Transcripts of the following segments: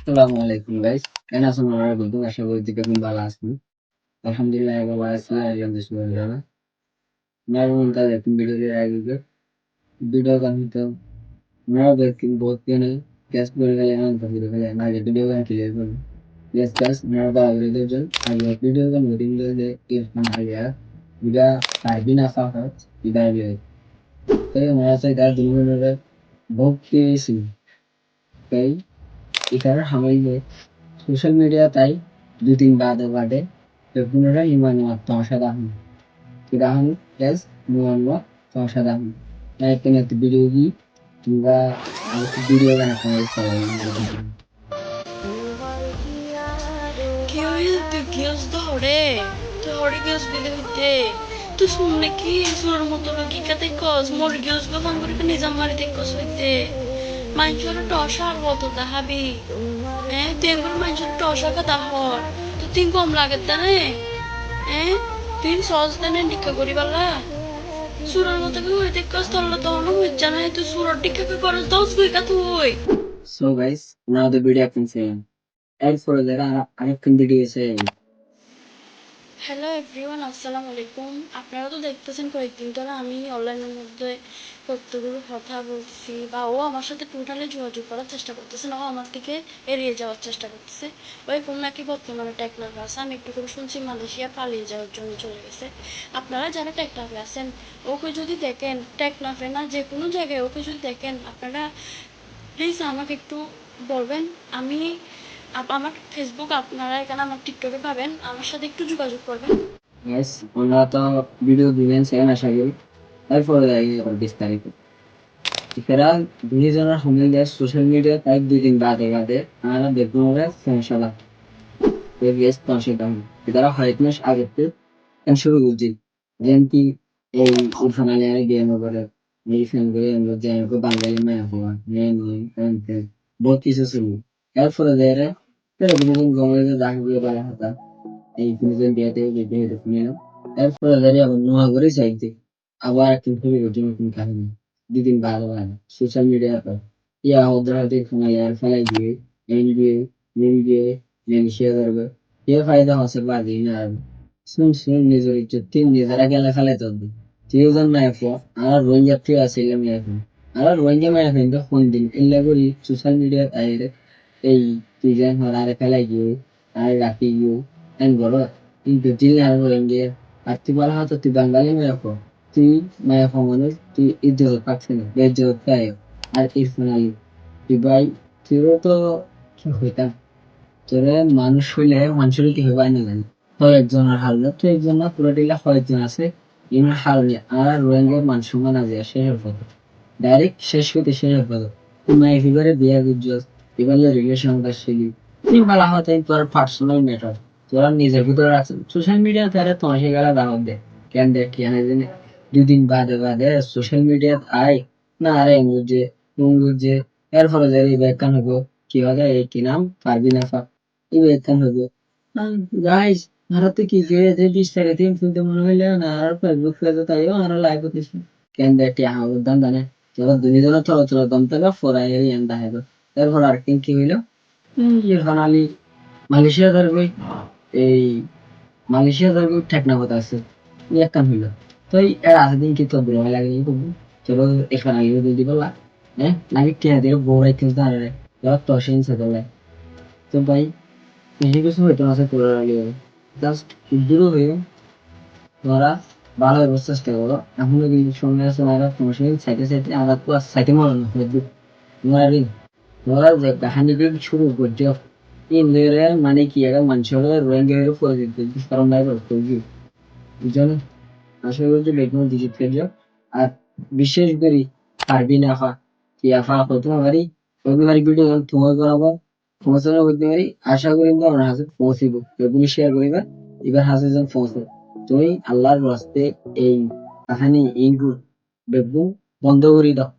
আসসালামু আলাইকুম গাইস, কেন আছেন আপনারা বন্ধু? আশা করি যে বেগুন ভালো আছেন। আলহামদুলিল্লাহ আমি ভালো আছি। আলহামদুলিল্লাহ मैं बोलता लेकिन वीडियो के आगे के वीडियो का तो मैं लेकिन बहुत के नहीं कैश कर गए हैं तो वीडियो का ना ये वीडियो का क्लियर कर यस कैश मैं बात वीडियो जो आगे वीडियो का मीटिंग जो ये बना गया बिना टाइप ना साफ है बिना ये तो मैं से इधर दिन में बहुत के सी कई इधर हमें সোশ্যাল মিডিয়াটাই ২-৩ বাদে বাদে পুনরায় ইমানুয়াত তমাশাদার কিরাহন প্লাস মুয়ান্নুয়াত তমাশাদার একদিন একটা ভিডিও কি কিংবা আরেকটি ভিডিও বানাতে সবাই Gills dhore, dhore gills bile hoite. Tu sunne ki sur moto logi kate cos mor gills ba bang করে নিজম মারি তে cos হইতে মানুষের টসা কত দাহাবি তেঙ্গুর মানুষের টসা কা দাহর তো তিন কম লাগে তানে তিন সহজ তানে ডিক্কা করি বালা সুরার মতো কি হইতে cos তল্লা তো হলো হইছে না তুই সুরার ডিক্কা কি করস দস কই কা তুই So guys, now the video I can say. And for that, I can video say. Hello everyone, আসসালামু আলাইকুম। আপনারা তো দেখতেছেন কয়েকদিন ধরে আমি অনলাইনের মধ্যে কতগুলো কথা বলছি বা ও আমার সাথে টোটালি যোগাযোগ করার চেষ্টা করতেছে না, ও আমার থেকে এড়িয়ে যাওয়ার চেষ্টা করতেছে। ওই কোন নাকি বর্তমানে টেকনাফে আছে, আমি একটু করে শুনছি মালয়েশিয়া পালিয়ে যাওয়ার জন্য চলে গেছে। আপনারা যারা টেকনাফে আছেন ওকে যদি দেখেন, টেকনাফে না যে কোনো জায়গায় ওকে যদি দেখেন আপনারা প্লিজ আমাকে একটু বলবেন। আমি আমার ফেসবুক আপনারা এখানে আমার টিকটকে পাবেন, আমার সাথে একটু যোগাযোগ করবেন। Yes, ওনারা তো ভিডিও দিবেন সেখানে আশা করি। এরপরে বিস্তারিত এছাড়া দুইজনের সঙ্গে সোশ্যাল মিডিয়া তাই ২ দিন বাদে বাদে আমরা বেগুন সমস্যা previous consider ಇದರ whiteness ಆಗುತ್ತೆ শুরু করছি যেমন এই উঠানালে গেম করে এই সঙ্গে যে বাঙালি মেয়ে হওয়া মেয়ে নিয়ে বহুত কিছু শুরু এর ফলে দেয় তারা বিভিন্ন গঙ্গে রাখবে বলা হতা এই বিভিন্ন বিয়েতে বিভিন্ন শুনে এর ফলে দেয় আবার নোয়া করে চাইতে আবার কিন্তু নতুন কাহিনী ২ দিন বাদে বাদে সোশ্যাল মিডিয়া পর ইয়া ওদের হাতে ফোনে ফেলাই দিয়ে এন দিয়ে শেয়ার করবে ये फायदा हासिल बाजी ना सुन निजर इज्जत तीन निजर अकेला खाले तो तीन ना फो आरा रोंजा फ्री আসিল আমি এখন আরা রোহিঙ্গা মেয়ে কিন্তু ফোন দিন ইল্লা করি সোশ্যাল মিডিয়া আইরে এই তুই যেন হারারে ফেলাই গিয়ে আর রাখি গিয়ে এন বড় কিন্তু দিন আর রোহিঙ্গা আর তুই বলা হতো তুই বাঙালি মেয়ে ফো তুই মেয়ে ফো মানে তুই ইজ্জত পাচ্ছি না বেজ্জত পাই আর ইরফানালি তুই ভাই তুইও তো কি হইতাম তোরে মানুষ হইলে মানুষের কি হইবা না জানি একজনের হাল না তো একজন না পুরো টিলা কয়েকজন আছে ইন হাল নিয়ে আর রোহিঙ্গার মানুষ মানা যায় শেষের পথ ডাইরেক্ট শেষ হইতে শেষের পথ তুমি এবারে বিয়ে করছিস এবারে রিলেশন করছিলি তুই বলা হতে তোর পার্সোনাল ম্যাটার তোরা নিজের ভিতরে আছে সোশ্যাল মিডিয়া তারা তোমার সে গেলা দাওয়াত দে কেন দেখ কি জানি ২ দিন বাদে বাদে সোশ্যাল মিডিয়া আয় না আরে মুঙ্গুজে এর ফলে যে ব্যাখ্যান হবো কি হবে এই কি নাম পারবি না Ibaratkan habo. Guys, harap কি যে বিস্তারিত শুনতে মনে হইলে না আর ফেসবুক পেজে তাইও আর লাইক করতেছি কেন দেখি আমার দাম জানে চলো দুইজনের চলো চলো দম থেকে ফোরাই এন দেখা গেল এরপর আর কি হইলো ইরফান আলী মালয়েশিয়া ধরবে এই মালয়েশিয়া ধরবে ঠেকনা কথা আছে এক কাম হইলো তো এর আছে দিন কি তো বড় লাগে চলো ইরফান আলী যদি বললা নাকি টিয়া দিয়ে বড় খেলতে আরে তো সেন সাথে তো ভাই বেশি কিছু হইতো না তোলার আগে জাস্ট দূর হয়ে তোমরা ভালো হয়ে চেষ্টা করো এখনো কিন্তু সঙ্গে আছে আমরা তোমার সঙ্গে সাইতে সাইতে আমরা তো সাইতে মরো না তোমরা তোমরা যে কাহিনীটি শুরু করছো ইন্দ্রের মানে কি একটা মানুষের রোহিঙ্গা হয়ে পরিচিত কারণ নাই করছি বুঝছো আশা করি যে বেগুন ডিজিট করছো আর বিশেষ করে পারবি না ফা কি আফা হতে পারি রবিবার ভিডিও তোমার বানাবো পৌঁছানো করতে পারি আশা করি আমার হাতে পৌঁছিব এগুলি শেয়ার করিবা এবার হাতে যখন পৌঁছে তুমি আল্লাহর রাস্তে এই কাহানি এইগুলো দেখবো বন্ধ করে দাও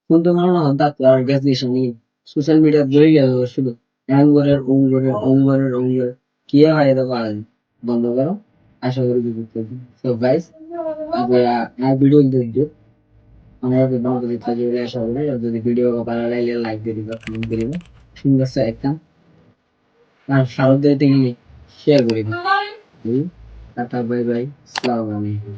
কিন্তু মনে হয় তা আর গ্যাস দিস নি সোশ্যাল মিডিয়া জড়ি গেল শুধু অঙ্গরের কি হয় এটা পারা যায় বন্ধ করো আশা করি বিপদ করবি তো গাইস আর ভিডিও দেখছো আমরা বন্ধ করে থাকি আশা করি আর যদি ভিডিও ভালো লাগলে লাইক দিয়ে দিবা কমেন্ট দিয়ে দিবা সুন্দর একটা আর সারদ দিয়ে শেয়ার করে দিন। টাটা বাই বাই, আসসালামু আলাইকুম।